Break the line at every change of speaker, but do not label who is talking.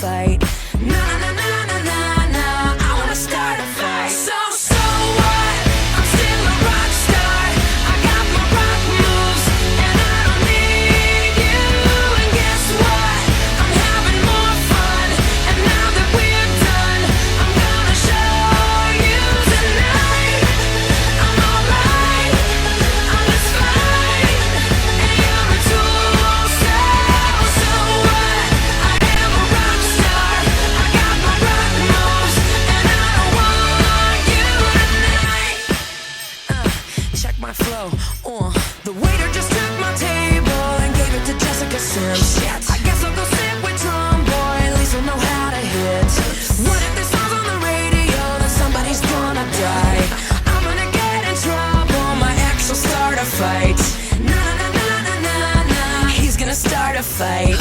fight. Na na na na na na, I wanna start a fight. So what? I'm still a rock star. I got my rock moves, and I don't need you. And guess what? I'm having more fun. And now that we're done, I'm gonna show you tonight. I'm alright, I'm just fine, and you're a tool. So what? I am a rock star. I got my rock moves, and I don't want you tonight. Check my flow. The waiter just took my table and gave it to Jessica Sims. Shit. I guess I'll go sit with Tom Boy. At least we'll know how to hit. What if this song's on the radio? Then somebody's gonna die. I'm gonna get in trouble. My ex will start a fight. Na na na na na na. He's gonna start a fight.